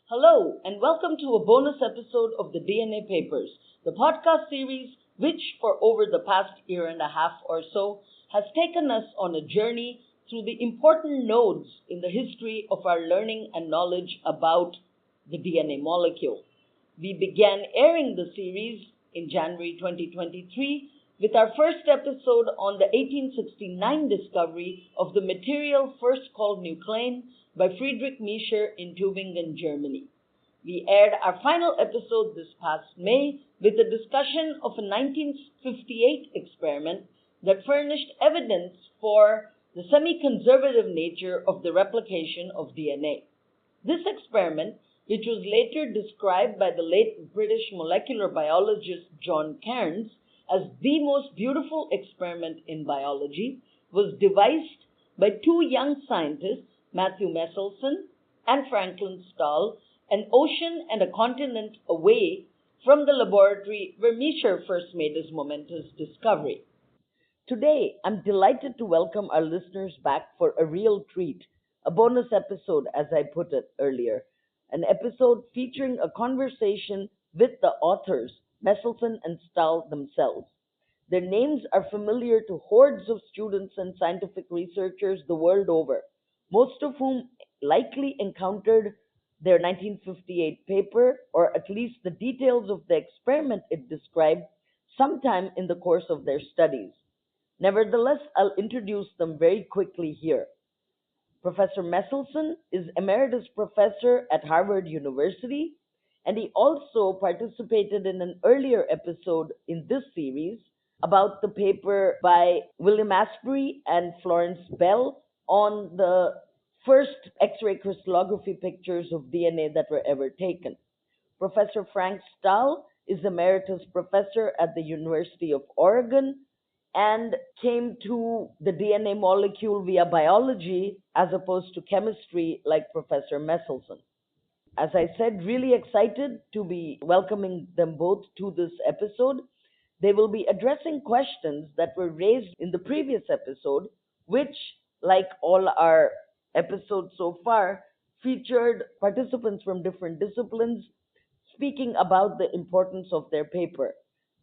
Hello, and welcome to a bonus episode of the DNA Papers, the podcast series which, for over the past year and a half or so, has taken us on a journey through the important nodes in the history of our learning and knowledge about the DNA molecule. We began airing the series in January 2023 with our first episode on the 1869 discovery of the material first called nuclein by Friedrich Miescher in Tübingen, Germany. We aired our final episode this past May with a discussion of a 1958 experiment that furnished evidence for the semi-conservative nature of the replication of DNA. This experiment, which was later described by the late British molecular biologist John Cairns as the most beautiful experiment in biology, was devised by two young scientists, Matthew Meselson and Franklin Stahl, an ocean and a continent away from the laboratory where Miescher first made his momentous discovery. Today, I'm delighted to welcome our listeners back for a real treat, a bonus episode, as I put it earlier, an episode featuring a conversation with the authors, Meselson and Stahl themselves. Their names are familiar to hordes of students and scientific researchers the world over, most of whom likely encountered their 1958 paper, or at least the details of the experiment it described, sometime in the course of their studies. Nevertheless, I'll introduce them very quickly here. Professor Meselson is Emeritus Professor at Harvard University, and he also participated in an earlier episode in this series about the paper by William Asprey and Florence Bell on the first X-ray crystallography pictures of DNA that were ever taken. Professor Frank Stahl is Emeritus Professor at the University of Oregon and came to the DNA molecule via biology as opposed to chemistry like Professor Meselson. As I said, really excited to be welcoming them both to this episode. They will be addressing questions that were raised in the previous episode, which, like all our episodes so far, featured participants from different disciplines speaking about the importance of their paper.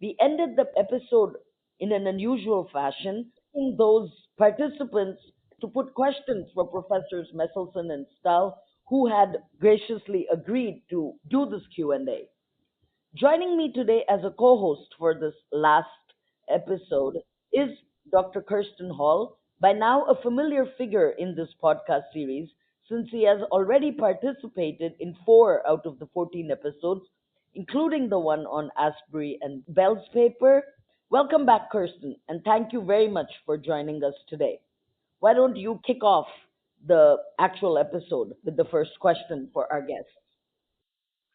We ended the episode in an unusual fashion, asking those participants to put questions for Professors Meselson and Stahl, who had graciously agreed to do this Q&A. Joining me today as a co-host for this last episode is Dr. Kersten Hall, by now a familiar figure in this podcast series since he has already participated in 4 out of the 14 episodes, including the one on Asprey and Bell's paper. Welcome back, Kersten, and thank you very much for joining us today. Why don't you kick off the actual episode with the first question for our guests?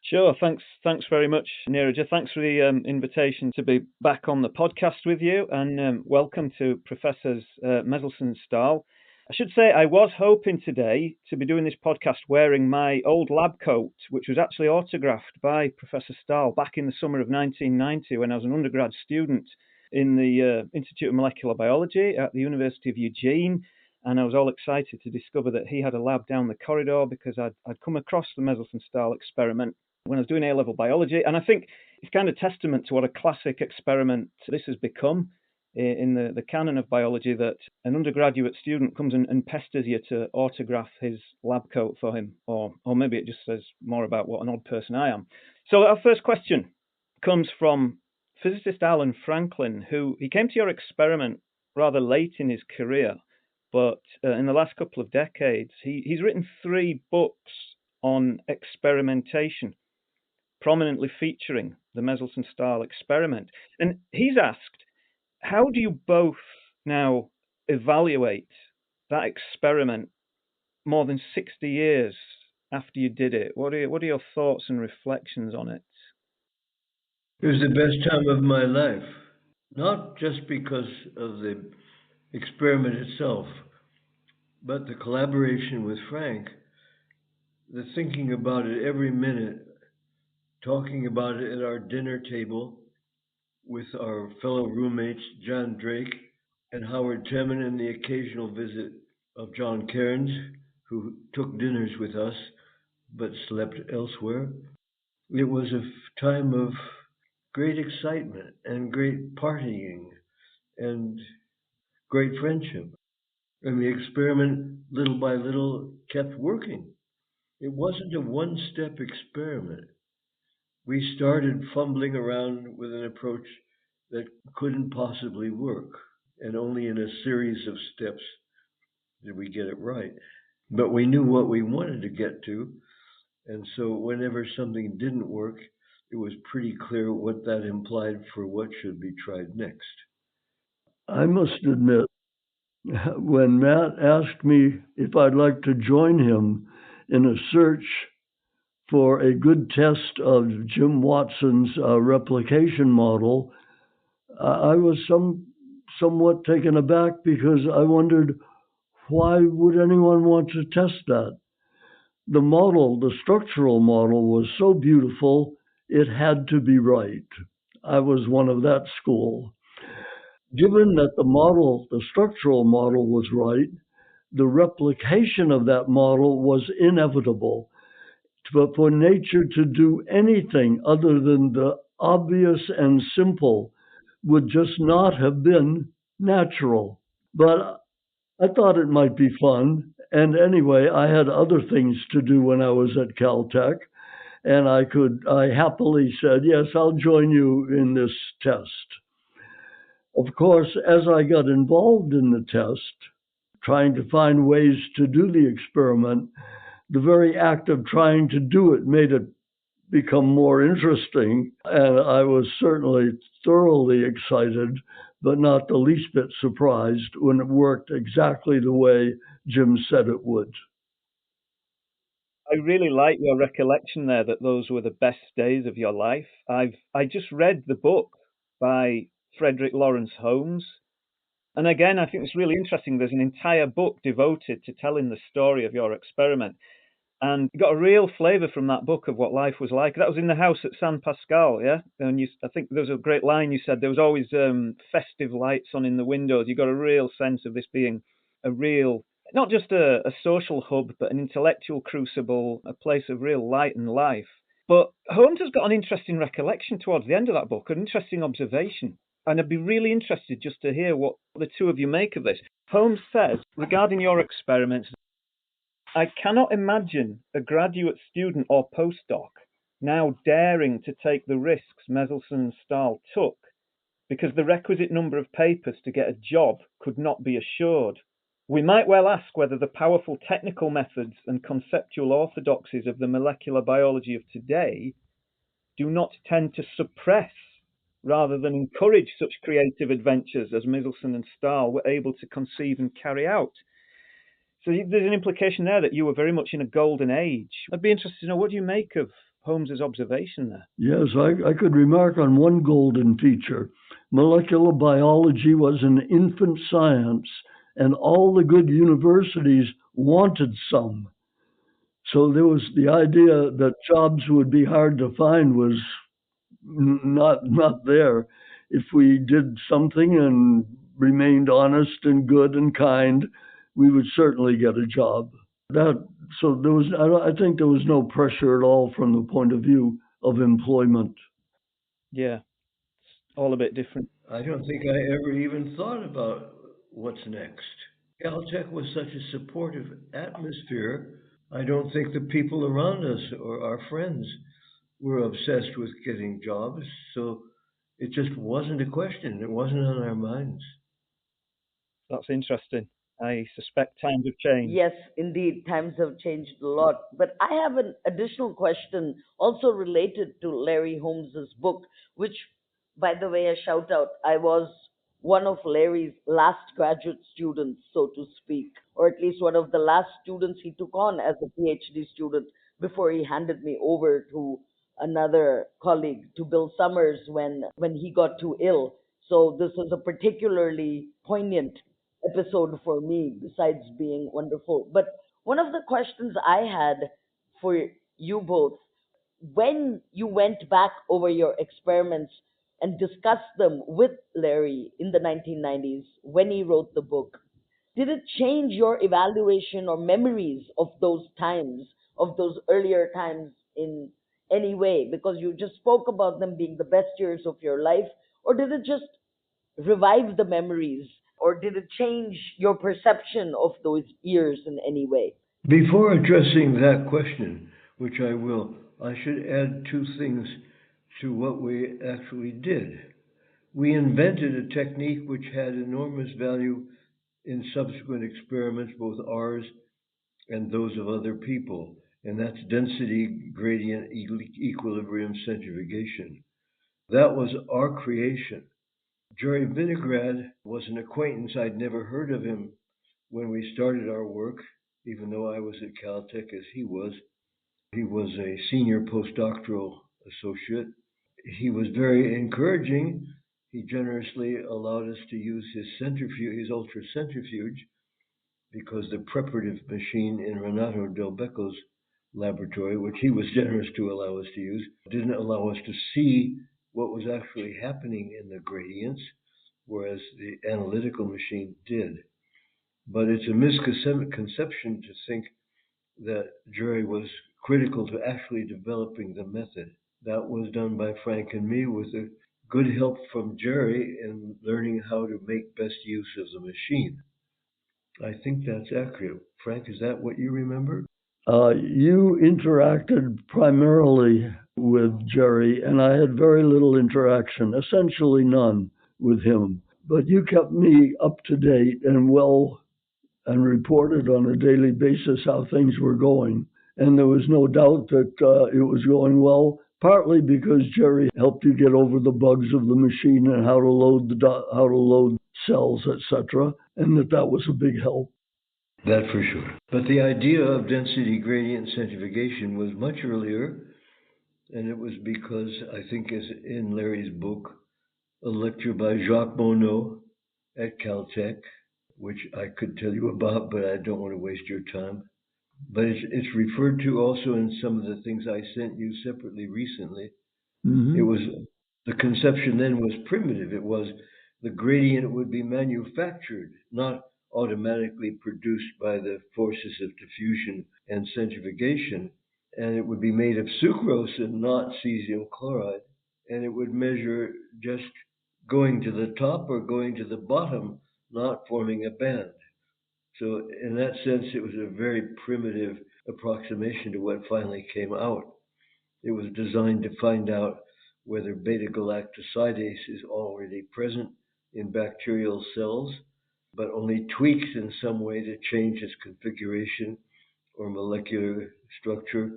Sure. Thanks very much, Neeraja. Thanks for the invitation to be back on the podcast with you, and welcome to Professors Meselson and Stahl. I should say I was hoping today to be doing this podcast wearing my old lab coat, which was actually autographed by Professor Stahl back in the summer of 1990 when I was an undergrad student in the Institute of Molecular Biology at the University of Eugene. And I was all excited to discover that he had a lab down the corridor because I'd come across the Meselson-Stahl experiment when I was doing A-level biology. And I think it's kind of testament to what a classic experiment this has become in the canon of biology, that an undergraduate student comes and pesters you to autograph his lab coat for him, or maybe it just says more about what an odd person I am. So our first question comes from physicist Alan Franklin, who he came to your experiment rather late in his career, but in the last couple of decades, he's written 3 books on experimentation, prominently featuring the Meselson-Stahl experiment. And he's asked, how do you both now evaluate that experiment more than 60 years after you did it? What are your thoughts and reflections on it? It was the best time of my life, not just because of the experiment itself, but the collaboration with Frank, the thinking about it every minute, talking about it at our dinner table with our fellow roommates, John Drake and Howard Temin, and the occasional visit of John Cairns, who took dinners with us. but slept elsewhere. It was a time of great excitement and great partying and great friendship. And the experiment, little by little, kept working. It wasn't a one step experiment. We started fumbling around with an approach that couldn't possibly work. And only in a series of steps did we get it right. But we knew what we wanted to get to. And so whenever something didn't work, it was pretty clear what that implied for what should be tried next. I must admit, when Matt asked me if I'd like to join him in a search for a good test of Jim Watson's replication model, I was somewhat taken aback because I wondered, why would anyone want to test that? The model, the structural model, was so beautiful, it had to be right. I was one of that school. Given that the structural model was right, the replication of that model was inevitable. But for nature to do anything other than the obvious and simple would just not have been natural. But I thought it might be fun. And anyway, I had other things to do when I was at Caltech. And I happily said, yes, I'll join you in this test. Of course, as I got involved in the test, trying to find ways to do the experiment, the very act of trying to do it made it become more interesting. And I was certainly thoroughly excited, but not the least bit surprised when it worked exactly the way Jim said it would. I really like your recollection there that those were the best days of your life. I just read the book by Frederick Lawrence Holmes. And again, I think it's really interesting. There's an entire book devoted to telling the story of your experiment. And you got a real flavour from that book of what life was like. That was in the house at San Pascal, yeah? And I think there was a great line you said, there was always festive lights on in the windows. You got a real sense of this being a real, not just a social hub, but an intellectual crucible, a place of real light and life. But Holmes has got an interesting recollection towards the end of that book, an interesting observation. And I'd be really interested just to hear what the two of you make of this. Holmes says, regarding your experiments, I cannot imagine a graduate student or postdoc now daring to take the risks Meselson and Stahl took because the requisite number of papers to get a job could not be assured. We might well ask whether the powerful technical methods and conceptual orthodoxies of the molecular biology of today do not tend to suppress rather than encourage such creative adventures as Meselson and Stahl were able to conceive and carry out. So there's an implication there that you were very much in a golden age. I'd be interested to know, what do you make of Holmes's observation there? Yes, I could remark on one golden feature. Molecular biology was an infant science, and all the good universities wanted some. So there was the idea that jobs would be hard to find was not there. If we did something and remained honest and good and kind, we would certainly get a job. So there was, I think there was no pressure at all from the point of view of employment. Yeah, it's all a bit different. I don't think I ever even thought about what's next. Caltech was such a supportive atmosphere. I don't think the people around us or our friends were obsessed with getting jobs, so it just wasn't a question. It wasn't on our minds. That's interesting. I suspect times have changed. Yes, indeed, times have changed a lot. But I have an additional question also related to Larry Holmes's book, which, by the way, a shout out. I was one of Larry's last graduate students, so to speak, or at least one of the last students he took on as a PhD student before he handed me over to another colleague, to Bill Summers, when he got too ill. So this was a particularly poignant episode for me, besides being wonderful. But one of the questions I had for you both, when you went back over your experiments and discussed them with Larry in the 1990s when he wrote the book, did it change your evaluation or memories of those times? of those earlier times in any way? Because you just spoke about them being the best years of your life, or did it just revive the memories, or did it change your perception of those years in any way? Before addressing that question, which I will, I should add two things to what we actually did. We invented a technique which had enormous value in subsequent experiments, both ours and those of other people, and that's density gradient equilibrium centrifugation. That was our creation. Jerry Vinograd was an acquaintance. I'd never heard of him when we started our work, even though I was at Caltech as he was. He was a senior postdoctoral associate. He was very encouraging. He generously allowed us to use his centrifuge, his ultracentrifuge, because the preparative machine in Renato Del Becco's laboratory, which he was generous to allow us to use, didn't allow us to see what was actually happening in the gradients, whereas the analytical machine did. But it's a misconception to think that Jerry was critical to actually developing the method. That was done by Frank and me with a good help from Jerry in learning how to make best use of the machine. I think that's accurate. Frank, is that what you remember? You interacted primarily with Jerry, and I had very little interaction, essentially none, with him. But you kept me up to date and well, and reported on a daily basis how things were going. And there was no doubt that it was going well, partly because Jerry helped you get over the bugs of the machine and how to load cells, etc., and that was a big help. That for sure. But the idea of density gradient centrifugation was much earlier, and it was because, I think as in Larry's book, a lecture by Jacques Monod at Caltech, which I could tell you about, but I don't want to waste your time. But it's referred to also in some of the things I sent you separately recently. Mm-hmm. It was, the conception then was primitive. It was the gradient would be manufactured, not automatically produced by the forces of diffusion and centrifugation, and it would be made of sucrose and not cesium chloride, and it would measure just going to the top or going to the bottom, not forming a band. So in that sense, it was a very primitive approximation to what finally came out. It was designed to find out whether beta-galactosidase is already present in bacterial cells, but only tweaks in some way to change its configuration or molecular structure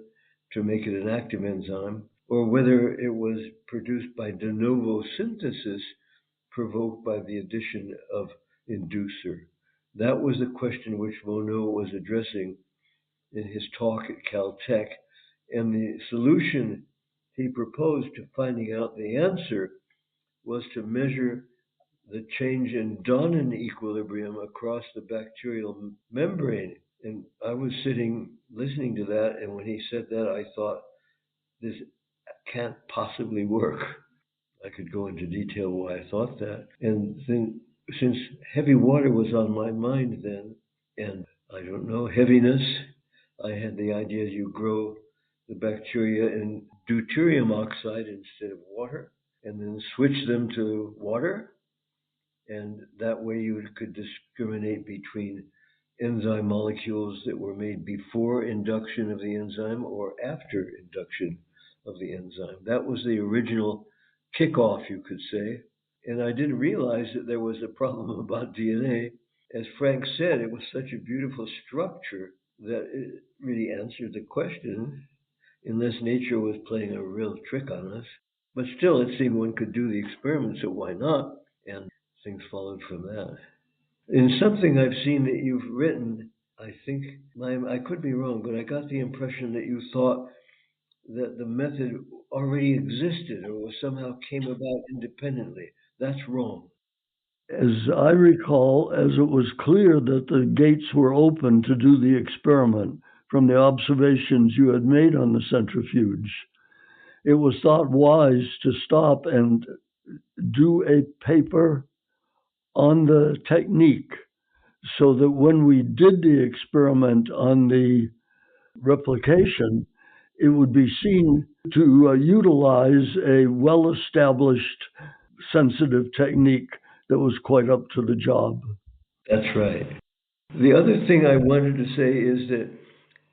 to make it an active enzyme, or whether it was produced by de novo synthesis provoked by the addition of inducer. That was the question which Monod was addressing in his talk at Caltech, and the solution he proposed to finding out the answer was to measure the change in Donin equilibrium across the bacterial membrane. And I was sitting listening to that, and when he said that, I thought, this can't possibly work. I could go into detail why I thought that. And then, since heavy water was on my mind then, and I don't know, heaviness, I had the idea you grow the bacteria in deuterium oxide instead of water, and then switch them to water. And that way you could discriminate between enzyme molecules that were made before induction of the enzyme or after induction of the enzyme. That was the original kickoff, you could say. And I didn't realize that there was a problem about DNA. As Frank said, it was such a beautiful structure that it really answered the question, unless nature was playing a real trick on us. But still, it seemed one could do the experiment, so why not? And things followed from that. In something I've seen that you've written, I think, I could be wrong, but I got the impression that you thought that the method already existed or somehow came about independently. That's wrong. As I recall, as it was clear that the gates were open to do the experiment from the observations you had made on the centrifuge, it was thought wise to stop and do a paper on the technique so that when we did the experiment on the replication, it would be seen to utilize a well-established sensitive technique that was quite up to the job. That's right. The other thing I wanted to say is that,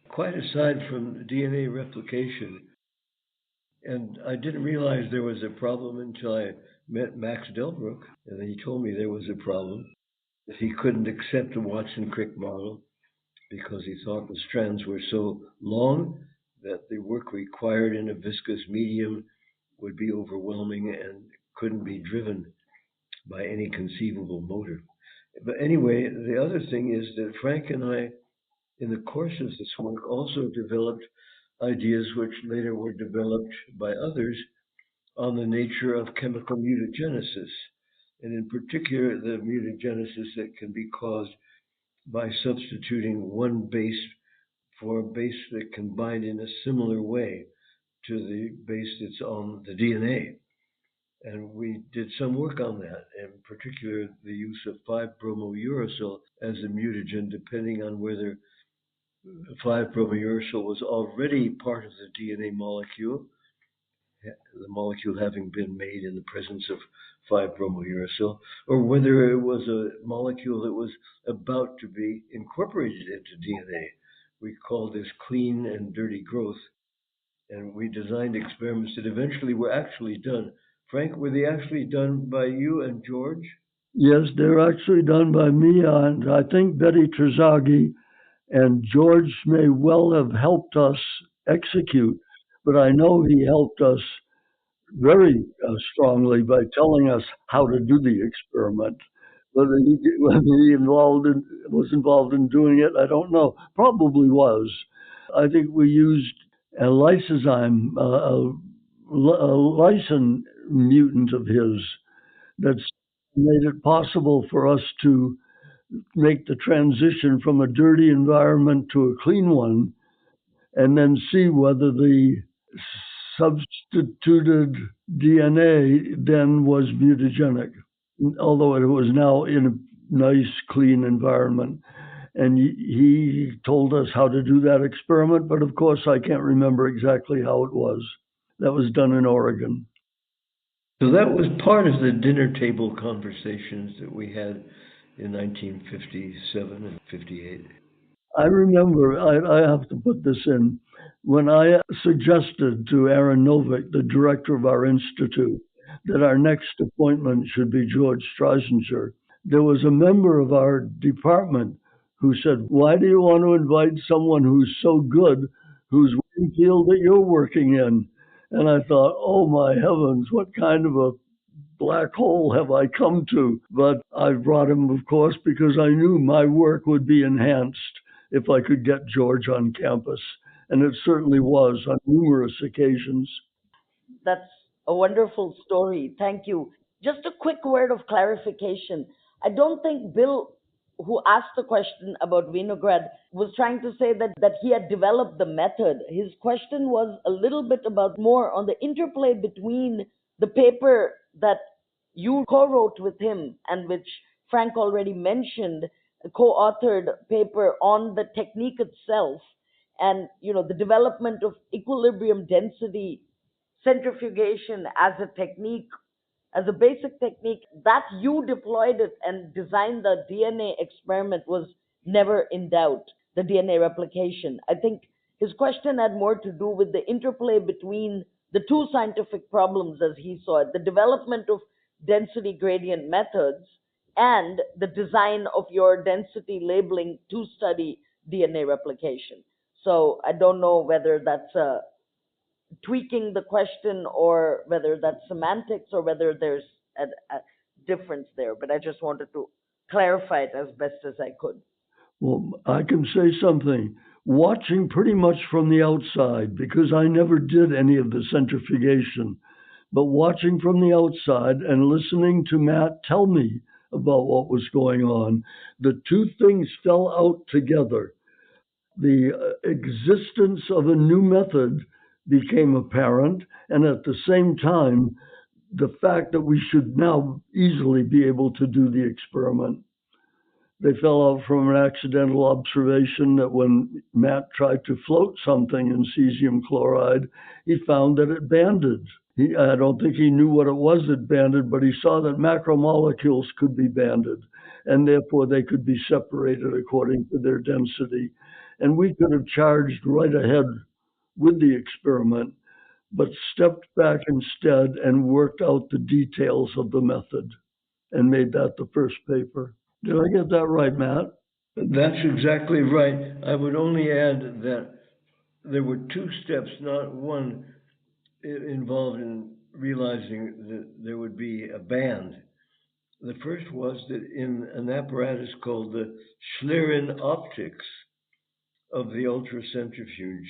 quite aside from DNA replication, and I didn't realize there was a problem until I met Max Delbruck, and he told me there was a problem, that he couldn't accept a Watson-Crick model because he thought the strands were so long that the work required in a viscous medium would be overwhelming and couldn't be driven by any conceivable motor. But anyway, the other thing is that Frank and I, in the course of this work, also developed ideas which later were developed by others on the nature of chemical mutagenesis, and in particular the mutagenesis that can be caused by substituting one base for a base that can bind in a similar way to the base that's on the DNA. And we did some work on that, in particular the use of 5-bromouracil as a mutagen, depending on whether 5-bromouracil was already part of the DNA molecule, the molecule having been made in the presence of 5-bromouracil, or whether it was a molecule that was about to be incorporated into DNA. We call this clean and dirty growth, and we designed experiments that eventually were actually done. Frank, were they actually done by you and George? Yes, they're actually done by me, and I think Betty Terzaghi and George may well have helped us execute, but I know he helped us very strongly by telling us how to do the experiment. Whether he was involved in doing it, I don't know. Probably was. I think we used a lysozyme, a lysine mutant of his that's made it possible for us to make the transition from a dirty environment to a clean one, and then see whether the substituted DNA then was mutagenic, although it was now in a nice, clean environment. And he told us how to do that experiment, but of course I can't remember exactly how it was. That was done in Oregon. So that was part of the dinner table conversations that we had in 1957 and 58. I remember, I have to put this in, when I suggested to Aaron Novick, the director of our institute, that our next appointment should be George Streisinger, there was a member of our department who said, "Why do you want to invite someone who's so good, whose field that you're working in?" And I thought, oh my heavens, what kind of a black hole have I come to? But I brought him, of course, because I knew my work would be enhanced if I could get George on campus. And it certainly was on numerous occasions. That's a wonderful story. Thank you. Just a quick word of clarification. I don't think Bill, who asked the question about Vinograd, was trying to say that he had developed the method. His question was a little bit about more on the interplay between the paper that you co-wrote with him and which Frank already mentioned, a co-authored paper on the technique itself, and the development of equilibrium density centrifugation as a technique, as a basic technique, that you deployed it and designed the DNA experiment was never in doubt, the DNA replication. I think his question had more to do with the interplay between the two scientific problems as he saw it, the development of density gradient methods and the design of your density labeling to study DNA replication. So I don't know whether that's tweaking the question or whether that's semantics or whether there's a difference there, but I just wanted to clarify it as best as I could. Well, I can say something. Watching pretty much from the outside, because I never did any of the centrifugation, but watching from the outside and listening to Matt tell me about what was going on, the two things fell out together. The existence of a new method became apparent, and at the same time, the fact that we should now easily be able to do the experiment. They fell out from an accidental observation that when Matt tried to float something in cesium chloride, he found that it banded. I don't think he knew what it was that banded, but he saw that macromolecules could be banded, and therefore they could be separated according to their density. And we could have charged right ahead with the experiment, but stepped back instead and worked out the details of the method and made that the first paper. Did I get that right, Matt? That's exactly right. I would only add that there were two steps, not one, involved in realizing that there would be a band. The first was that in an apparatus called the Schlieren optics of the ultracentrifuge,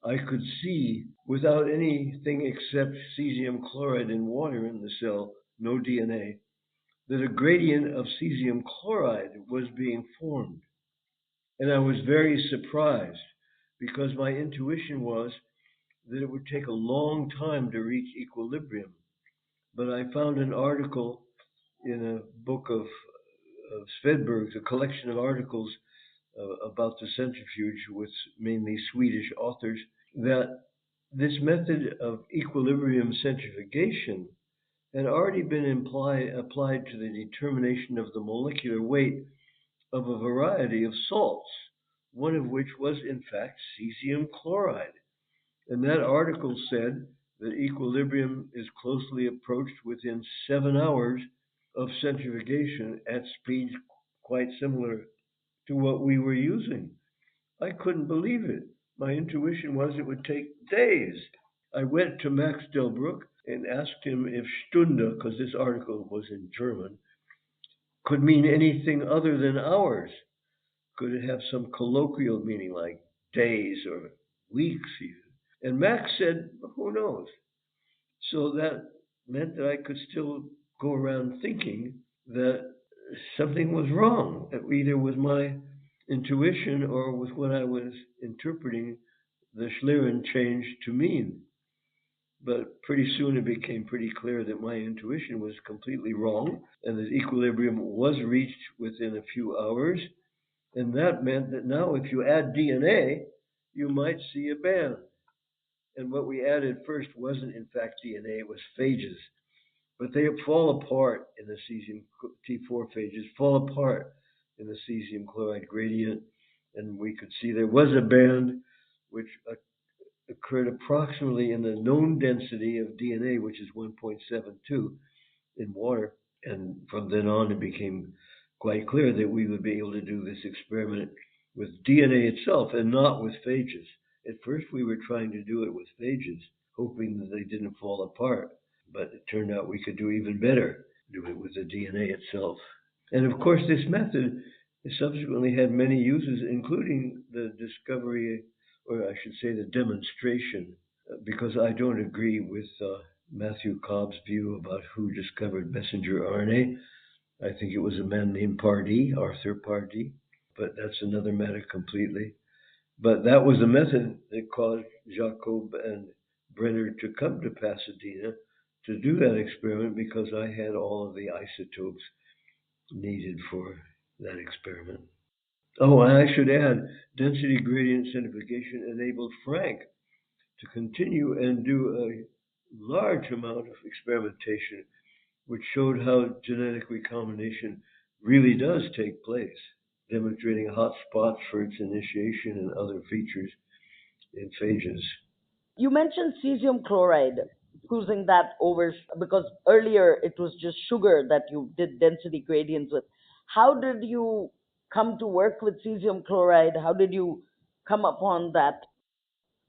I could see, without anything except cesium chloride and water in the cell, no DNA, that a gradient of cesium chloride was being formed. And I was very surprised because my intuition was that it would take a long time to reach equilibrium. But I found an article in a book of Svedberg's, a collection of articles about the centrifuge with mainly Swedish authors, that this method of equilibrium centrifugation had already been applied to the determination of the molecular weight of a variety of salts, one of which was in fact cesium chloride. And that article said that equilibrium is closely approached within 7 hours of centrifugation at speeds quite similar to what we were using. I couldn't believe it. My intuition was it would take days. I went to Max Delbruck and asked him if Stunde, because this article was in German, could mean anything other than hours. Could it have some colloquial meaning like days or weeks even? And Max said, who knows? So that meant that I could still go around thinking that something was wrong, either with my intuition or with what I was interpreting the Schlieren change to mean. But pretty soon it became pretty clear that my intuition was completely wrong and that equilibrium was reached within a few hours. And that meant that now if you add DNA, you might see a band. And what we added first wasn't in fact DNA, it was phages. But they fall apart in the cesium T4 phages, fall apart in the cesium chloride gradient. And we could see there was a band which occurred approximately in the known density of DNA, which is 1.72 in water. And from then on, it became quite clear that we would be able to do this experiment with DNA itself and not with phages. At first, we were trying to do it with phages, hoping that they didn't fall apart. But it turned out we could do even better, do it with the DNA itself. And of course, this method subsequently had many uses, including the discovery, or I should say the demonstration, because I don't agree with Matthew Cobb's view about who discovered messenger RNA. I think it was a man named Pardee, Arthur Pardee, but that's another matter completely. But that was the method that caused Jacob and Brenner to come to Pasadena to do that experiment, because I had all of the isotopes needed for that experiment. Oh, and I should add, density gradient centrifugation enabled Frank to continue and do a large amount of experimentation, which showed how genetic recombination really does take place, demonstrating hot spots for its initiation and other features in phages. You mentioned cesium chloride, choosing that over, because earlier it was just sugar that you did density gradients with. How did you come to work with cesium chloride? How did you come upon that?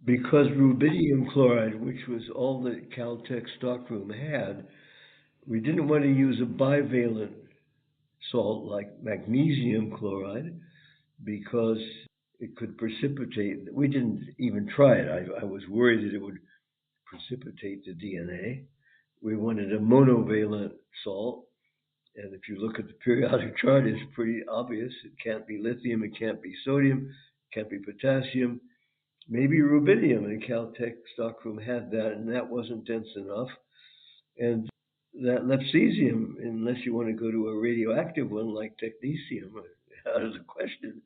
Because rubidium chloride, which was all that Caltech stockroom had, we didn't want to use a bivalent salt like magnesium chloride because it could precipitate. We didn't even try it. I was worried that it would precipitate the DNA. We wanted a monovalent salt. And if you look at the periodic chart, it's pretty obvious. It can't be lithium, it can't be sodium, it can't be potassium. Maybe rubidium, and Caltech stockroom had that, and that wasn't dense enough. And that lepcesium, unless you want to go to a radioactive one like technetium, out of the question.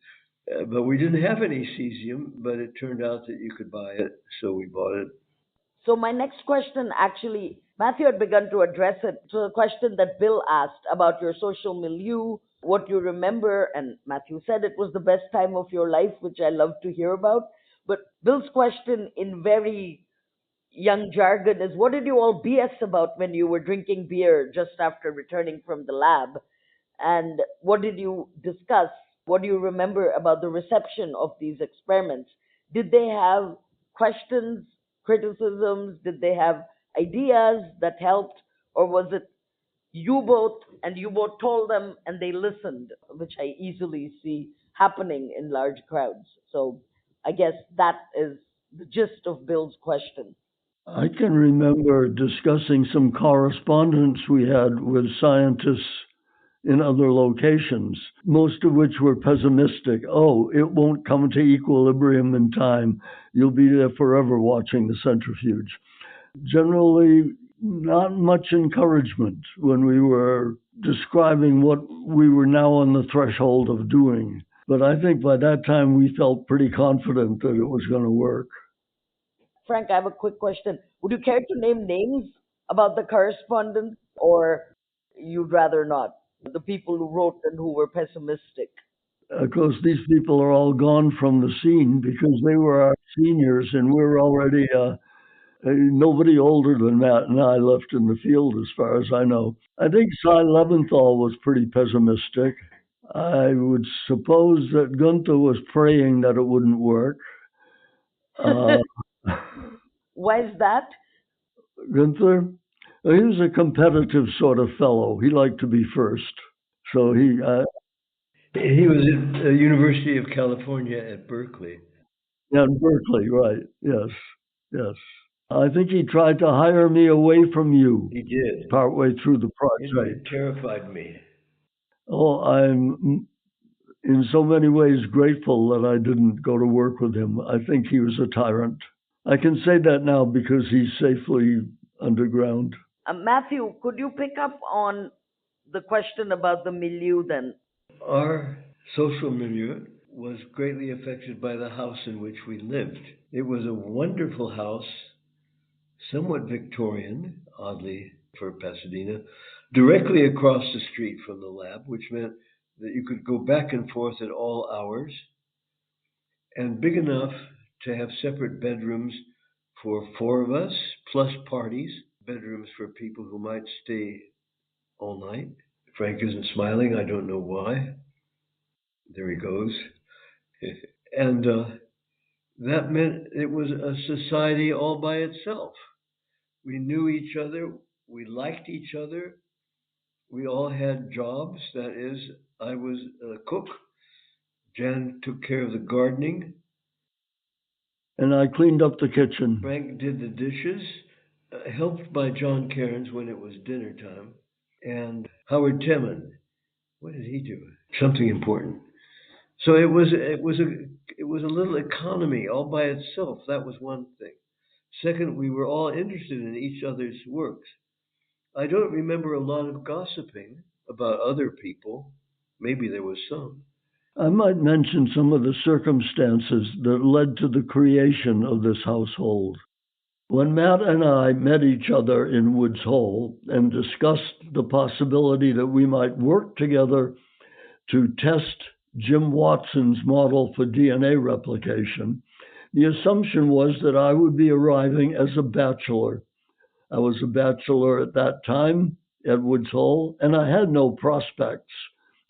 But we didn't have any cesium, but it turned out that you could buy it, so we bought it. So my next question, actually, Matthew had begun to address it to the question that Bill asked about your social milieu, what you remember, and Matthew said it was the best time of your life, which I love to hear about. But Bill's question in very young jargon is, what did you all BS about when you were drinking beer just after returning from the lab? And what did you discuss? What do you remember about the reception of these experiments? Did they have questions, criticisms? Did they have ideas that helped? Or was it you both told them and they listened, which I easily see happening in large crowds? So I guess that is the gist of Bill's question. I can remember discussing some correspondence we had with scientists in other locations, most of which were pessimistic. Oh, it won't come to equilibrium in time. You'll be there forever watching the centrifuge. Generally, not much encouragement when we were describing what we were now on the threshold of doing. But I think by that time we felt pretty confident that it was going to work. Frank, I have a quick question. Would you care to name names about the correspondence, or you'd rather not? The people who wrote and who were pessimistic. Of course, these people are all gone from the scene because they were our seniors and we were already nobody older than Matt and I left in the field, as far as I know. I think Cy Leventhal was pretty pessimistic. I would suppose that Gunther was praying that it wouldn't work. Why is that? Gunther, he was a competitive sort of fellow. He liked to be first. So he was at the University of California at Berkeley. Yeah, in Berkeley, right. Yes, yes. I think he tried to hire me away from you. He did. Partway through the project. It terrified me. Oh, I'm in so many ways grateful that I didn't go to work with him. I think he was a tyrant. I can say that now because he's safely underground. Matthew, could you pick up on the question about the milieu then? Our social milieu was greatly affected by the house in which we lived. It was a wonderful house, somewhat Victorian, oddly for Pasadena, directly across the street from the lab, which meant that you could go back and forth at all hours, and big enough to have separate bedrooms for 4 of us, plus parties, bedrooms for people who might stay all night. Frank isn't smiling. I don't know why. There he goes. And that meant it was a society all by itself. We knew each other. We liked each other. We all had jobs. That is, I was a cook. Jan took care of the gardening. And I cleaned up the kitchen. Frank did the dishes, helped by John Cairns when it was dinner time. And Howard Temin, what did he do? Something important. So it was a little economy all by itself. That was one thing. Second, we were all interested in each other's works. I don't remember a lot of gossiping about other people. Maybe there was some. I might mention some of the circumstances that led to the creation of this household. When Matt and I met each other in Woods Hole and discussed the possibility that we might work together to test Jim Watson's model for DNA replication, the assumption was that I would be arriving as a bachelor. I was a bachelor at that time at Woods Hole, and I had no prospects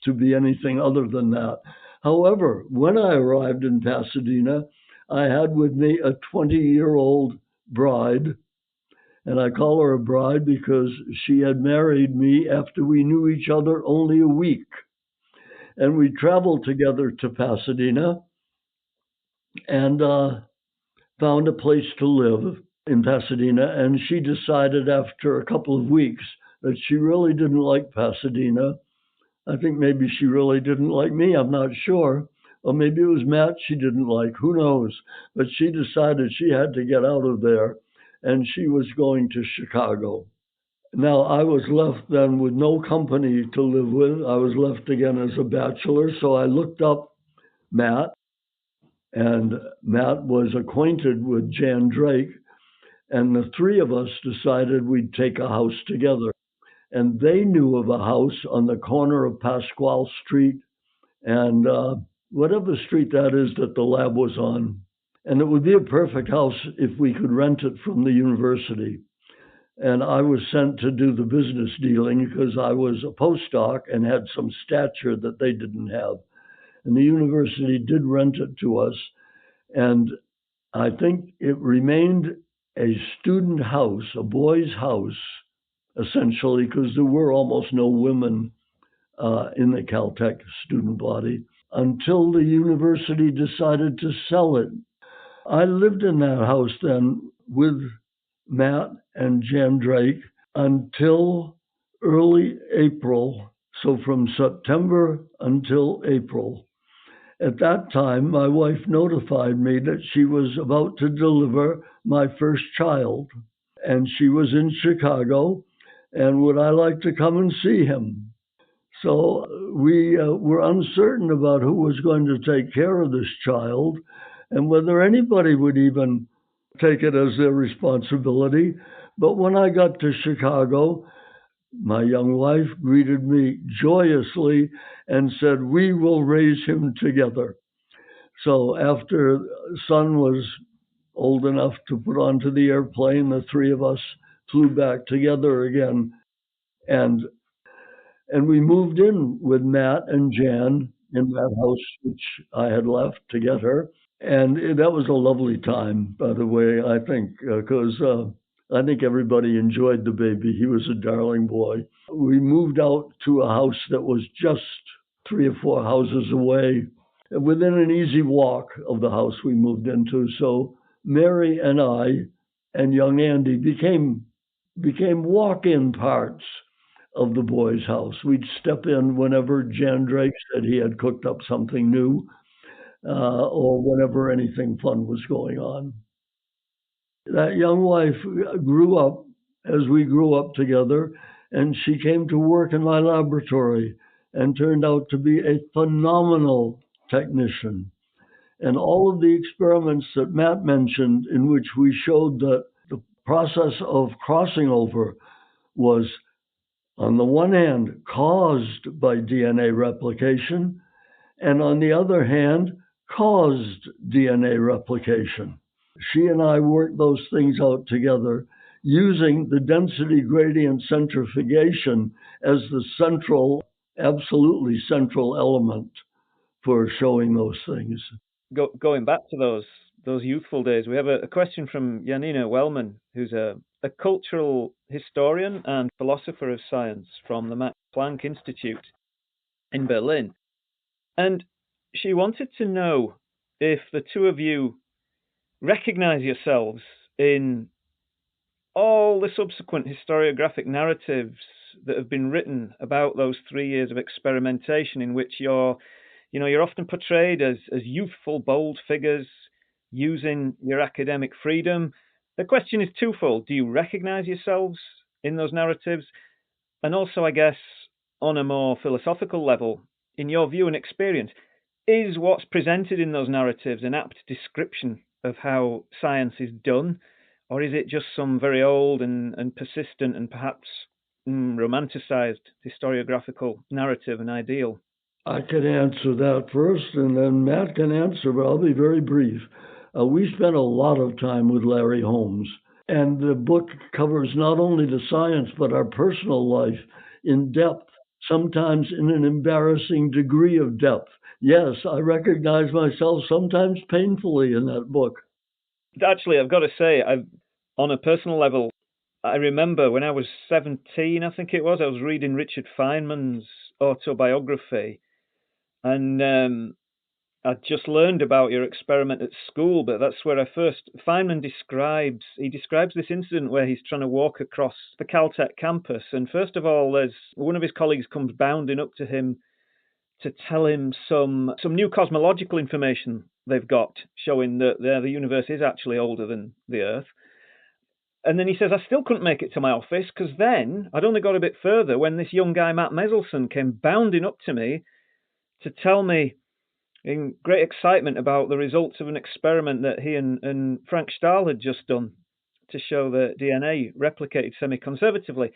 to be anything other than that. However, when I arrived in Pasadena, I had with me a 20-year-old bride, and I call her a bride because she had married me after we knew each other only a week. And we traveled together to Pasadena and found a place to live in Pasadena. And she decided after a couple of weeks that she really didn't like Pasadena. I think maybe she really didn't like me. I'm not sure. Or maybe it was Matt she didn't like. Who knows? But she decided she had to get out of there, and she was going to Chicago. Now, I was left then with no company to live with. I was left again as a bachelor. So I looked up Matt, and Matt was acquainted with Jan Drake. And the three of us decided we'd take a house together. And they knew of a house on the corner of Pasquale Street and whatever street that is that the lab was on. And it would be a perfect house if we could rent it from the university. And I was sent to do the business dealing because I was a postdoc and had some stature that they didn't have. And the university did rent it to us. And I think it remained a student house, a boys' house, essentially, because there were almost no women in the Caltech student body until the university decided to sell it. I lived in that house then with Matt and Jan Drake until early April, so from September until April. At that time, my wife notified me that she was about to deliver my first child, and she was in Chicago, and would I like to come and see him? So we were uncertain about who was going to take care of this child and whether anybody would even take it as their responsibility. But when I got to Chicago, my young wife greeted me joyously and said, "We will raise him together." So after son was old enough to put onto the airplane, the three of us flew back together again. And we moved in with Matt and Jan in that house which I had left to get her. And that was a lovely time, by the way, I think, because I think everybody enjoyed the baby. He was a darling boy. We moved out to a house that was just 3 or 4 houses away, within an easy walk of the house we moved into. So Mary and I and young Andy became walk-in parts of the boys' house. We'd step in whenever Jan Drake said he had cooked up something new, or whenever anything fun was going on. That young wife grew up as we grew up together, and she came to work in my laboratory and turned out to be a phenomenal technician. And all of the experiments that Matt mentioned, in which we showed that the process of crossing over was, on the one hand, caused by DNA replication, and on the other hand, caused DNA replication. She and I worked those things out together using the density gradient centrifugation as the central, absolutely central element for showing those things. Going back to those youthful days, we have a question from Janina Wellman, who's a cultural historian and philosopher of science from the Max Planck Institute in Berlin. And she wanted to know if the two of you recognize yourselves in all the subsequent historiographic narratives that have been written about those 3 years of experimentation, in which you're often portrayed as youthful, bold figures using your academic freedom. The question is twofold. Do you recognize yourselves in those narratives? And also, I guess, on a more philosophical level, in your view and experience, is what's presented in those narratives an apt description of how science is done? Or is it just some very old and persistent and perhaps romanticized historiographical narrative and ideal? I can answer that first, and then Matt can answer, but I'll be very brief. We spent a lot of time with Larry Holmes, and the book covers not only the science, but our personal life in depth, sometimes in an embarrassing degree of depth. Yes, I recognize myself sometimes painfully in that book. Actually, I've got to say, on a personal level, I remember when I was 17, I think it was, I was reading Richard Feynman's autobiography, and I'd just learned about your experiment at school, but that's where Feynman describes this incident where he's trying to walk across the Caltech campus, and first of all, there's one of his colleagues comes bounding up to him to tell him some new cosmological information they've got, showing that the universe is actually older than the Earth. And then he says, I still couldn't make it to my office because then I'd only got a bit further when this young guy, Matt Meselson, came bounding up to me to tell me in great excitement about the results of an experiment that he and Frank Stahl had just done to show that DNA replicated semi-conservatively.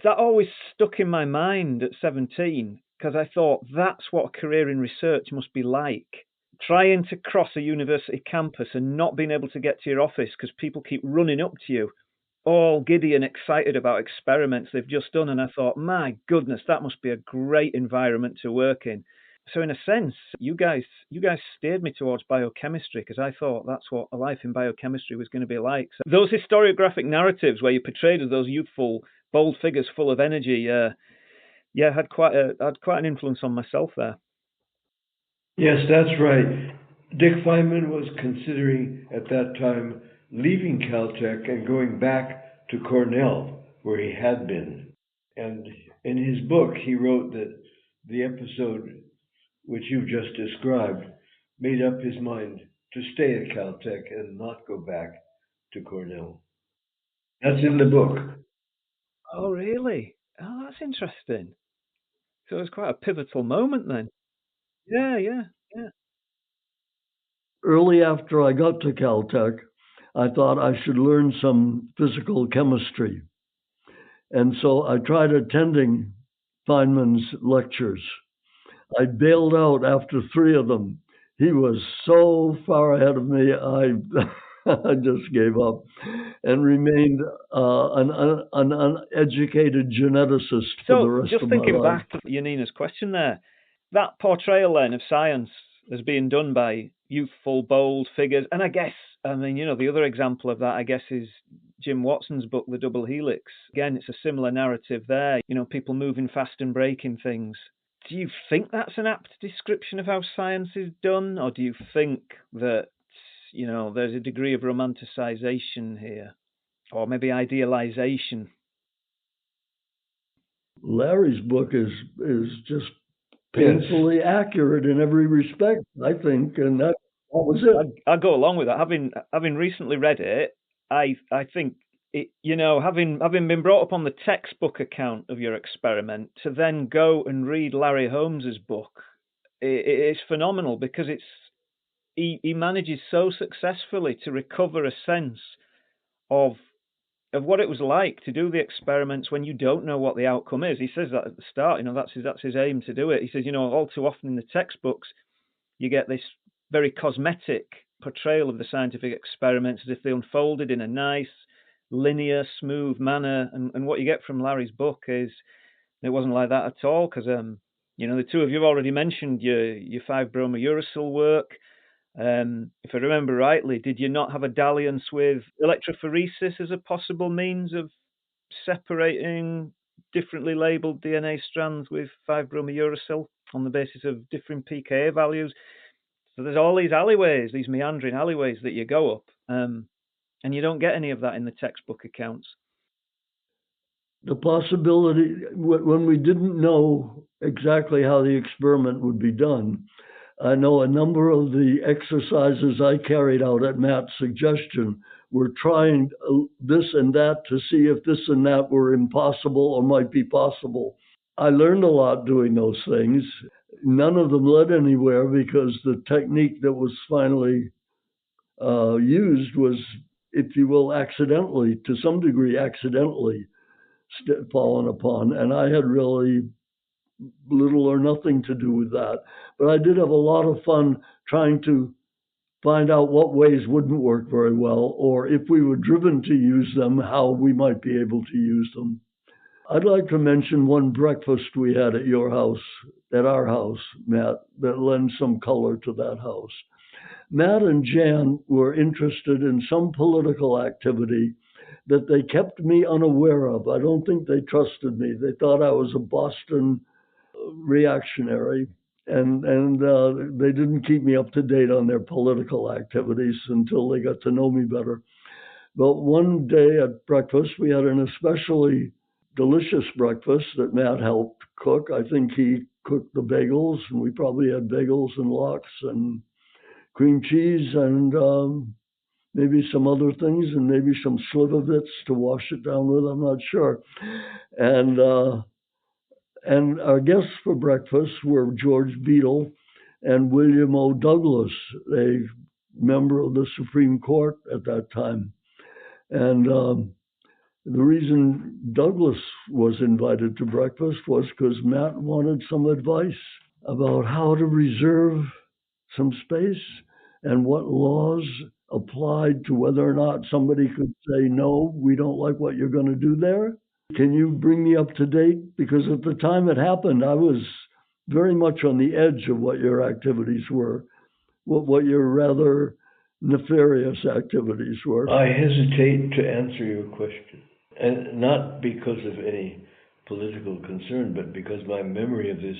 That always stuck in my mind at 17 because I thought that's what a career in research must be like. Trying to cross a university campus and not being able to get to your office because people keep running up to you, all giddy and excited about experiments they've just done. And I thought, my goodness, that must be a great environment to work in. So in a sense, you guys steered me towards biochemistry because I thought that's what a life in biochemistry was going to be like. So those historiographic narratives where you portrayed as those youthful, bold figures full of energy, had quite an influence on myself there. Yes, that's right. Dick Feynman was considering at that time leaving Caltech and going back to Cornell, where he had been. And in his book, he wrote that the episode which you just described made up his mind to stay at Caltech and not go back to Cornell. That's in the book. Oh, really? Oh, that's interesting. So it was quite a pivotal moment then. Yeah. Early after I got to Caltech, I thought I should learn some physical chemistry. And so I tried attending Feynman's lectures. I bailed out after 3 of them. He was so far ahead of me, I just gave up and remained an uneducated geneticist for the rest of my life. So just thinking back to Janina's question there, that portrayal then of science as being done by youthful, bold figures, and I guess, the other example of that, I guess, is Jim Watson's book, The Double Helix. Again, it's a similar narrative there, people moving fast and breaking things. Do you think that's an apt description of how science is done, or do you think that, there's a degree of romanticization here, or maybe idealization? Larry's book is just painfully accurate in every respect, I think, and that was it. I go along with that. Having recently read it, I think it, having been brought up on the textbook account of your experiment, to then go and read Larry Holmes's book, it's phenomenal because he manages so successfully to recover a sense of what it was like to do the experiments when you don't know what the outcome is. He says that at the start, that's his aim to do it. He says, all too often in the textbooks, you get this very cosmetic portrayal of the scientific experiments as if they unfolded in a nice, linear, smooth manner. And what you get from Larry's book is it wasn't like that at all, because, the two of you have already mentioned your 5-bromouracil work. If I remember rightly, did you not have a dalliance with electrophoresis as a possible means of separating differently labeled DNA strands with 5-bromouracil on the basis of different pKa values? So there's all these alleyways, these meandering alleyways that you go up, and you don't get any of that in the textbook accounts. The possibility, when we didn't know exactly how the experiment would be done, I know a number of the exercises I carried out at Matt's suggestion were trying this and that to see if this and that were impossible or might be possible. I learned a lot doing those things. None of them led anywhere because the technique that was finally used was, if you will, accidentally, to some degree, accidentally fallen upon. And I had really little or nothing to do with that. But I did have a lot of fun trying to find out what ways wouldn't work very well, or if we were driven to use them, how we might be able to use them. I'd like to mention one breakfast we had at your house, at our house, Matt, that lends some color to that house. Matt and Jan were interested in some political activity that they kept me unaware of. I don't think they trusted me. They thought I was a Boston reactionary, and they didn't keep me up to date on their political activities until they got to know me better. But one day at breakfast, we had an especially delicious breakfast that Matt helped cook. I think he cooked the bagels, and we probably had bagels and lox and cream cheese and maybe some other things, and maybe some Slivovitz to wash it down with. I'm not sure. And our guests for breakfast were George Beadle and William O. Douglas, a member of the Supreme Court at that time. And the reason Douglas was invited to breakfast was because Matt wanted some advice about how to reserve some space and what laws applied to whether or not somebody could say, no, we don't like what you're going to do there. Can you bring me up to date? Because at the time it happened, I was very much on the edge of what your activities were, what your rather nefarious activities were. I hesitate to answer your question, and not because of any political concern, but because my memory of this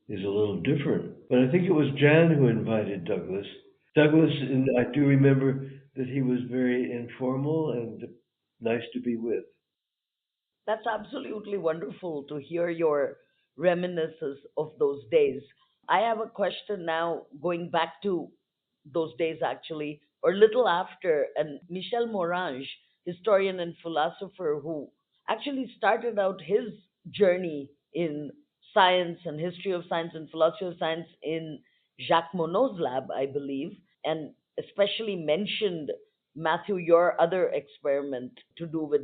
is a little different. But I think it was Jan who invited Douglas. Douglas, and I do remember that he was very informal and nice to be with. That's absolutely wonderful to hear your reminiscences of those days. I have a question now going back to those days actually, or little after, and Michel Morange, historian and philosopher who actually started out his journey in science and history of science and philosophy of science in Jacques Monod's lab, I believe, and especially mentioned Matthew, your other experiment to do with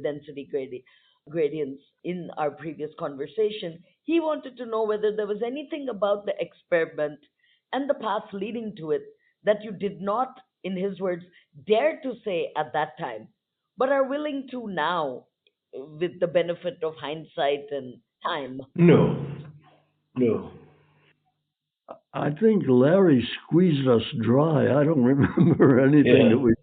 gradients in our previous conversation. He wanted to know whether there was anything about the experiment and the path leading to it that you did not, in his words, dare to say at that time, but are willing to now with the benefit of hindsight and time. No, no. I think Larry squeezed us dry. I don't remember anything that we.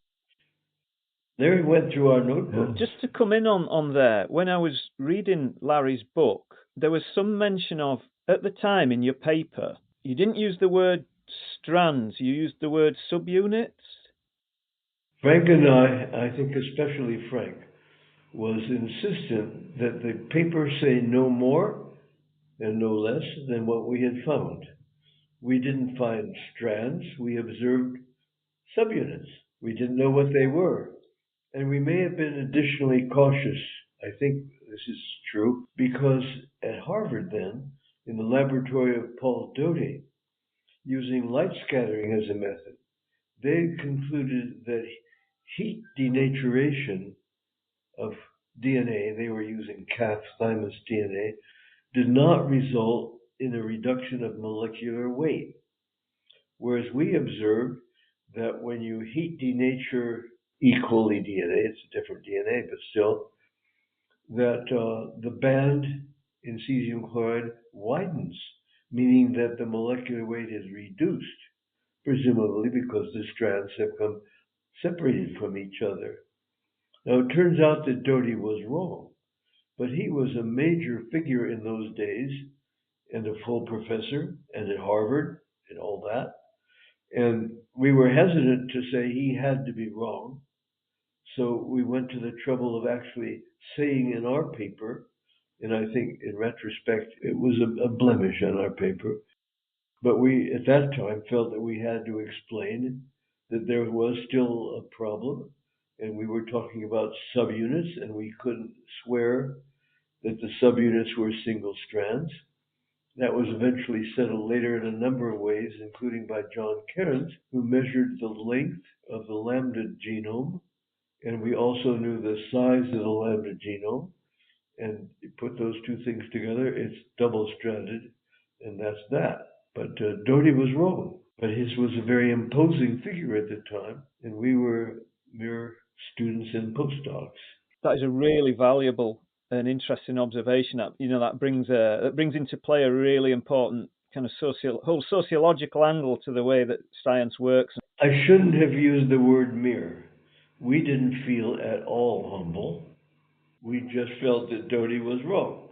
Larry went through our notebook. Just to come in on there, when I was reading Larry's book, there was some mention of, at the time in your paper, you didn't use the word strands, you used the word subunits. Frank and I think especially Frank, was insistent that the paper say no more and no less than what we had found. We didn't find strands, we observed subunits. We didn't know what they were. And we may have been additionally cautious, I think this is true, because at Harvard then, in the laboratory of Paul Doty, using light scattering as a method, they concluded that heat denaturation of DNA, they were using calf thymus DNA, did not result in a reduction of molecular weight. Whereas we observed that when you heat denature E. coli DNA, it's a different DNA, but still, that the band in cesium chloride widens, meaning that the molecular weight is reduced, presumably because the strands have come separated from each other. Now, it turns out that Doty was wrong, but he was a major figure in those days and a full professor and at Harvard and all that. And we were hesitant to say he had to be wrong. So we went to the trouble of actually saying in our paper, and I think in retrospect, it was a blemish on our paper, but we at that time felt that we had to explain that there was still a problem, and we were talking about subunits, and we couldn't swear that the subunits were single strands. That was eventually settled later in a number of ways, including by John Cairns, who measured the length of the lambda genome, and we also knew the size of the lambda genome, and you put those two things together, it's double-stranded, and that's that. But Doty was wrong, but his was a very imposing figure at the time, and we were mere students and postdocs. That is a really valuable and interesting observation. That brings into play a really important kind of whole sociological angle to the way that science works. I shouldn't have used the word mere. We didn't feel at all humble. We just felt that Doty was wrong.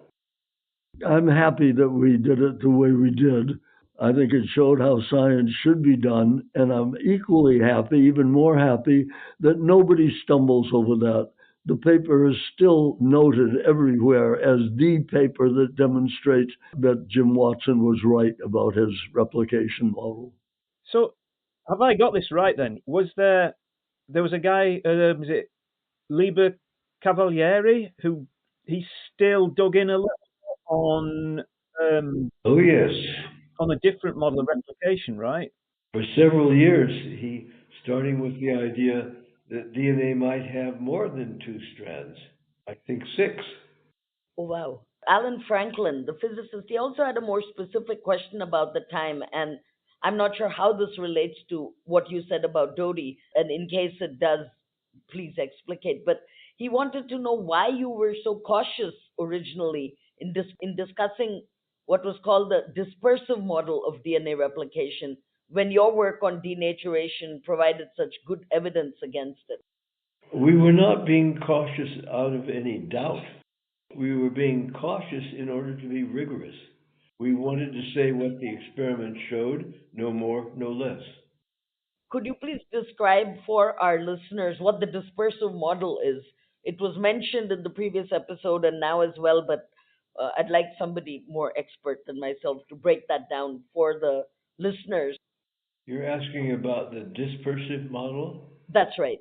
I'm happy that we did it the way we did. I think it showed how science should be done, and I'm equally happy, even more happy, that nobody stumbles over that. The paper is still noted everywhere as the paper that demonstrates that Jim Watson was right about his replication model. So, have I got this right then? Was there there was a guy, was it Liber Cavalieri, who he still dug in a little on Oh, yes. on a different model of replication, right? For several years, starting with the idea that DNA might have more than two strands, I think six. Oh, wow. Alan Franklin, the physicist, he also had a more specific question about the time, and I'm not sure how this relates to what you said about Doty, and in case it does, please explicate. But he wanted to know why you were so cautious originally in discussing what was called the dispersive model of DNA replication when your work on denaturation provided such good evidence against it. We were not being cautious out of any doubt. We were being cautious in order to be rigorous. We wanted to say what the experiment showed, no more, no less. Could you please describe for our listeners what the dispersive model is? It was mentioned in the previous episode and now as well, but I'd like somebody more expert than myself to break that down for the listeners. You're asking about the dispersive model? That's right.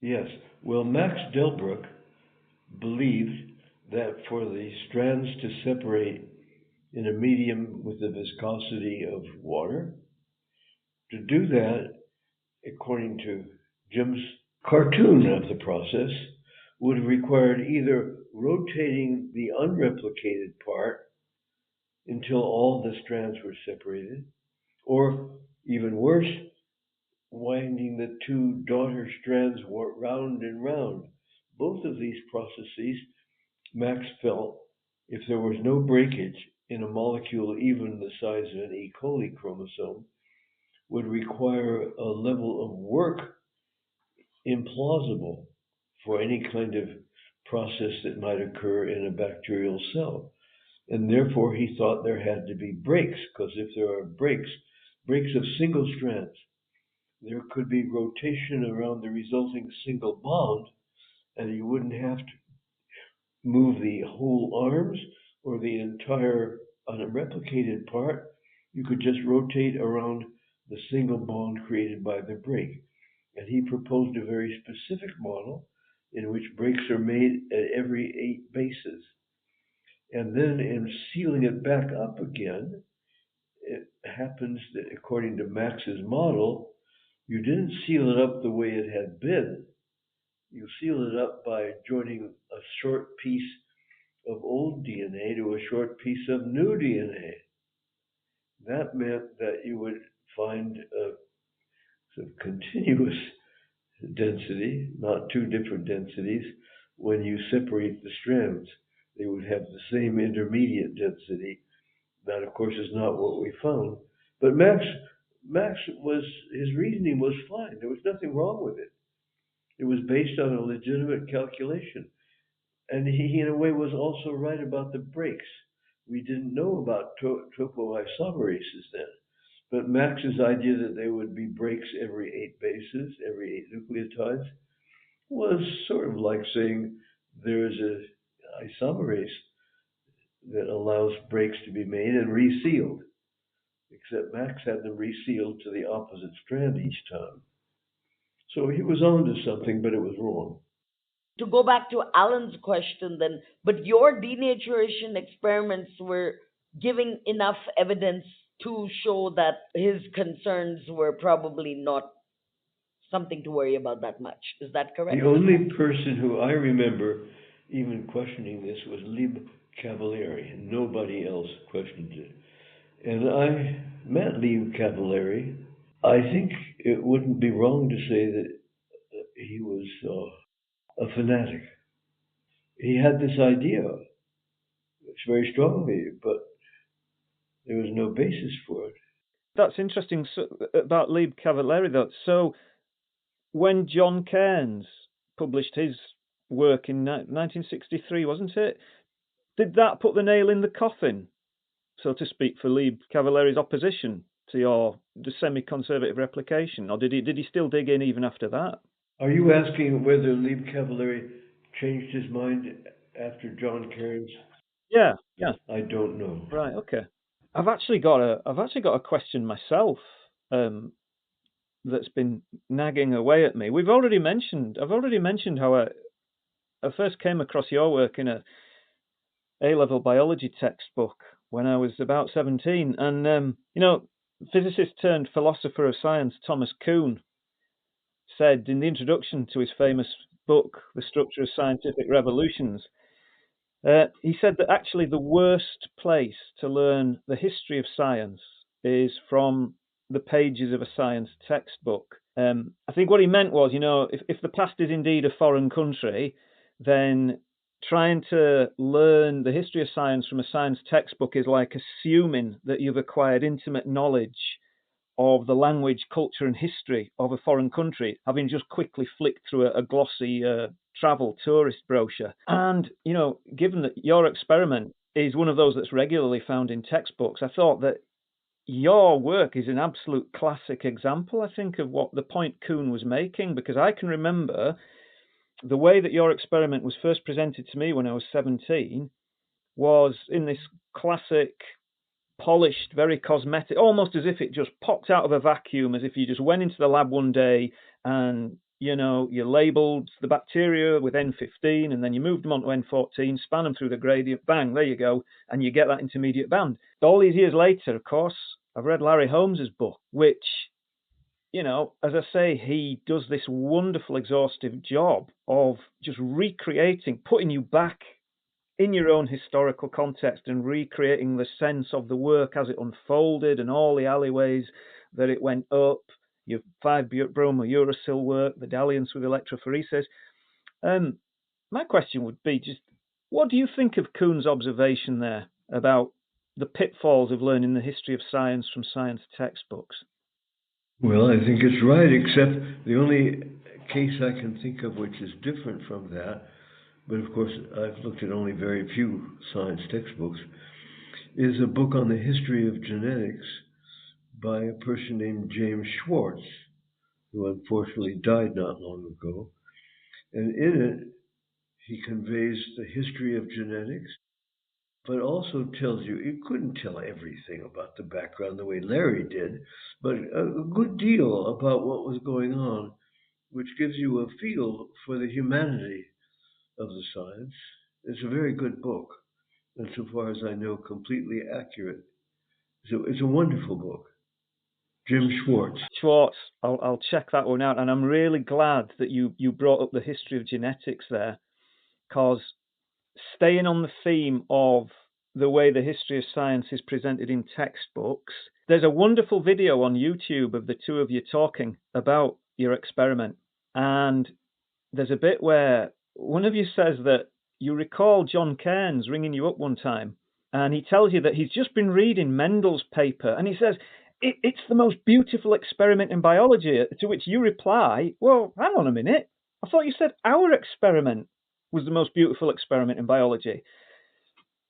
Yes. Well, Max Delbruck believed that for the strands to separate in a medium with the viscosity of water, to do that, according to Jim's cartoon of the process, would have required either rotating the unreplicated part until all the strands were separated, or even worse, winding the two daughter strands round and round. Both of these processes, Max felt, if there was no breakage in a molecule even the size of an E. coli chromosome, would require a level of work implausible for any kind of process that might occur in a bacterial cell. And therefore, he thought there had to be breaks, because if there are breaks of single strands, there could be rotation around the resulting single bond, and you wouldn't have to move the whole arms or the entire unreplicated part. You could just rotate around the single bond created by the break. And he proposed a very specific model in which breaks are made at every 8 bases. And then in sealing it back up again, it happens that according to Max's model, you didn't seal it up the way it had been. You seal it up by joining a short piece of old DNA to a short piece of new DNA. That meant that you would find a sort of continuous density, not two different densities. When you separate the strands, they would have the same intermediate density. That, of course, is not what we found. But Max his reasoning was fine. There was nothing wrong with it. It was based on a legitimate calculation. And he, in a way, was also right about the breaks. We didn't know about topoisomerases then. But Max's idea that there would be breaks every 8 bases, every 8 nucleotides, was sort of like saying there's an isomerase that allows breaks to be made and resealed, except Max had them resealed to the opposite strand each time. So he was on to something, but it was wrong. To go back to Alan's question then, but your denaturation experiments were giving enough evidence to show that his concerns were probably not something to worry about that much. Is that correct? The only person who I remember even questioning this was Lieb Cavalieri, and nobody else questioned it. And I met Lieb Cavalieri. I think it wouldn't be wrong to say that he was a fanatic. He had this idea, very strongly, but there was no basis for it. That's interesting about Lieb Cavalieri, though. So when John Cairns published his work in 1963, wasn't it? Did that put the nail in the coffin, so to speak, for Lieb Cavalieri's opposition to the semi-conservative replication, or did he still dig in even after that? Are you asking whether Lieb Cavalieri changed his mind after John Cairns? Yeah. I don't know. Right. Okay. I've actually got a question myself. that's been nagging away at me. I've already mentioned how I first came across your work in a A-level biology textbook when I was about 17. And, physicist turned philosopher of science Thomas Kuhn said in the introduction to his famous book, The Structure of Scientific Revolutions, he said that actually the worst place to learn the history of science is from the pages of a science textbook. I think what he meant was, if the past is indeed a foreign country, then trying to learn the history of science from a science textbook is like assuming that you've acquired intimate knowledge of the language, culture, and history of a foreign country, having just quickly flicked through a glossy travel tourist brochure. And, given that your experiment is one of those that's regularly found in textbooks, I thought that your work is an absolute classic example, I think, of what the point Kuhn was making, because I can remember the way that your experiment was first presented to me when I was 17 was in this classic, polished, very cosmetic, almost as if it just popped out of a vacuum, as if you just went into the lab one day and, you labeled the bacteria with N15 and then you moved them on to N14, span them through the gradient, bang, there you go, and you get that intermediate band. All these years later, of course, I've read Larry Holmes's book, which, as I say, he does this wonderful, exhaustive job of just recreating, putting you back in your own historical context and recreating the sense of the work as it unfolded and all the alleyways that it went up, your 5-bromo-uracil work, the dalliance with electrophoresis. My question would be just, what do you think of Kuhn's observation there about the pitfalls of learning the history of science from science textbooks? Well, I think it's right, except the only case I can think of which is different from that, but of course I've looked at only very few science textbooks, is a book on the history of genetics by a person named James Schwartz, who unfortunately died not long ago. And in it, he conveys the history of genetics, but also tells you, it couldn't tell everything about the background the way Larry did, but a good deal about what was going on, which gives you a feel for the humanity of the science. It's a very good book, and so far as I know, completely accurate. So it's a wonderful book. Jim Schwartz. I'll check that one out, and I'm really glad that you brought up the history of genetics there, because staying on the theme of the way the history of science is presented in textbooks, there's a wonderful video on YouTube of the two of you talking about your experiment, and there's a bit where one of you says that you recall John Cairns ringing you up one time, and he tells you that he's just been reading Mendel's paper, and he says, it's the most beautiful experiment in biology, to which you reply, well, hang on a minute, I thought you said our experiment was the most beautiful experiment in biology.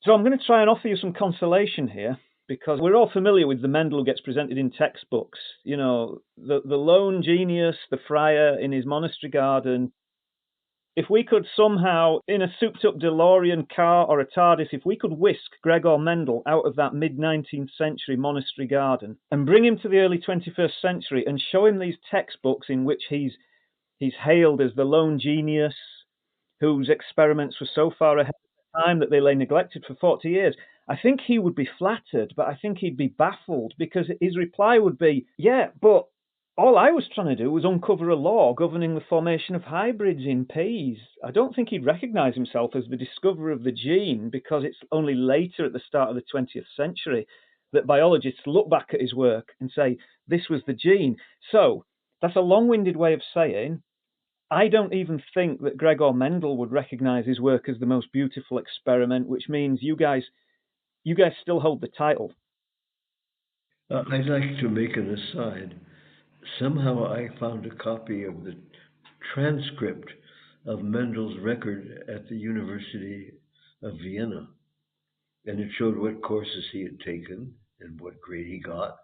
So I'm going to try and offer you some consolation here, because we're all familiar with the Mendel who gets presented in textbooks. The lone genius, the friar in his monastery garden. If we could somehow, in a souped-up DeLorean car or a TARDIS, if we could whisk Gregor Mendel out of that mid-19th century monastery garden and bring him to the early 21st century and show him these textbooks in which he's hailed as the lone genius whose experiments were so far ahead of time that they lay neglected for 40 years, I think he would be flattered, but I think he'd be baffled, because his reply would be, yeah, but all I was trying to do was uncover a law governing the formation of hybrids in peas. I don't think he'd recognise himself as the discoverer of the gene, because it's only later at the start of the 20th century that biologists look back at his work and say, this was the gene. So that's a long-winded way of saying, I don't even think that Gregor Mendel would recognise his work as the most beautiful experiment, which means you guys still hold the title. I'd like to make an aside. Somehow I found a copy of the transcript of Mendel's record at the University of Vienna, and it showed what courses he had taken and what grade he got.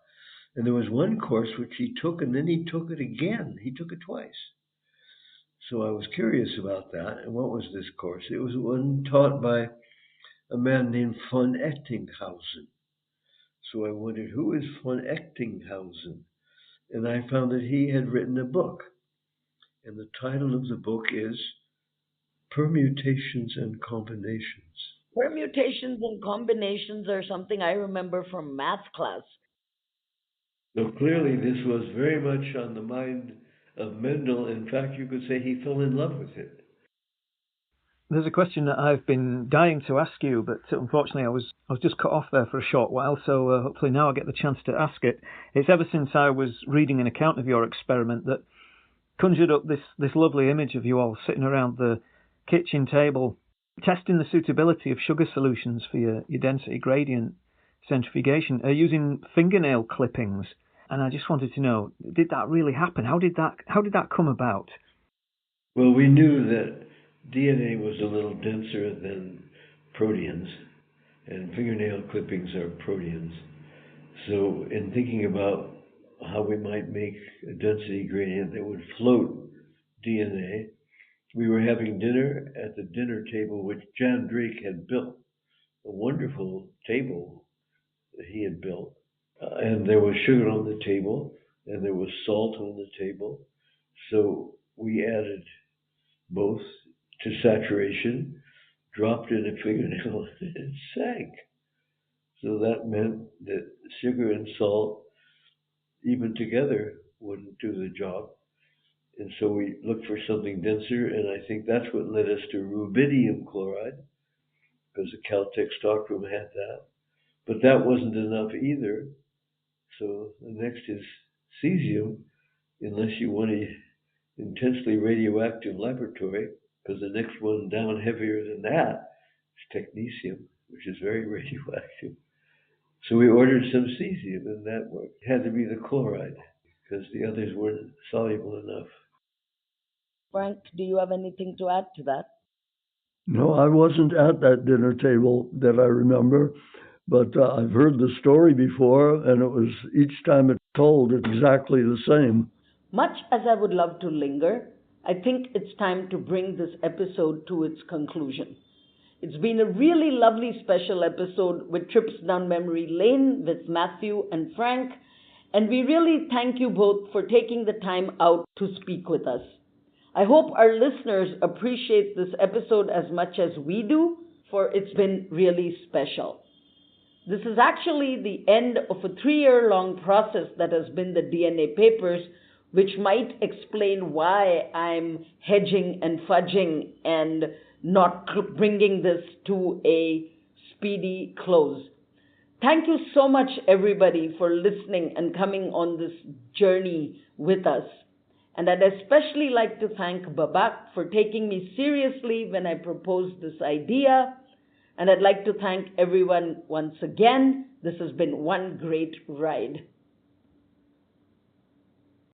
And there was one course which he took, and then he took it again. He took it twice. So I was curious about that. And what was this course? It was one taught by a man named von Echtinghausen. So I wondered, who is von Echtinghausen? and I found that he had written a book. And the title of the book is Permutations and Combinations. Permutations and combinations are something I remember from math class. So clearly, this was very much on the mind of Mendel. In fact, you could say he fell in love with it. There's a question that I've been dying to ask you, but unfortunately I was just cut off there for a short while, so hopefully now I get the chance to ask it. It's ever since I was reading an account of your experiment that conjured up this lovely image of you all sitting around the kitchen table testing the suitability of sugar solutions for your density gradient centrifugation using fingernail clippings. And I just wanted to know, did that really happen? How did that come about? Well, we knew that DNA was a little denser than proteins, and fingernail clippings are proteins. So in thinking about how we might make a density gradient that would float DNA, we were having dinner at the dinner table which Jan Drake had built, a wonderful table that he had built. And there was sugar on the table, and there was salt on the table. So we added both to saturation, dropped in a fingernail, and it sank. So that meant that sugar and salt, even together, wouldn't do the job. And so we looked for something denser, and I think that's what led us to rubidium chloride, because the Caltech stockroom had that. But that wasn't enough either. So the next is cesium, unless you want an intensely radioactive laboratory, because the next one down heavier than that is technetium, which is very radioactive. So we ordered some cesium, and that worked. It had to be the chloride, because the others weren't soluble enough. Frank, do you have anything to add to that? No, I wasn't at that dinner table that I remember, but I've heard the story before, and it was each time it's told, it's exactly the same. Much as I would love to linger, I think it's time to bring this episode to its conclusion. It's been a really lovely special episode with trips down memory lane with Matthew and Frank, and we really thank you both for taking the time out to speak with us. I hope our listeners appreciate this episode as much as we do, for it's been really special. This is actually the end of a 3-year-long process that has been the DNA papers, which might explain why I'm hedging and fudging and not bringing this to a speedy close. Thank you so much, everybody, for listening and coming on this journey with us. And I'd especially like to thank Babak for taking me seriously when I proposed this idea. And I'd like to thank everyone once again. This has been one great ride.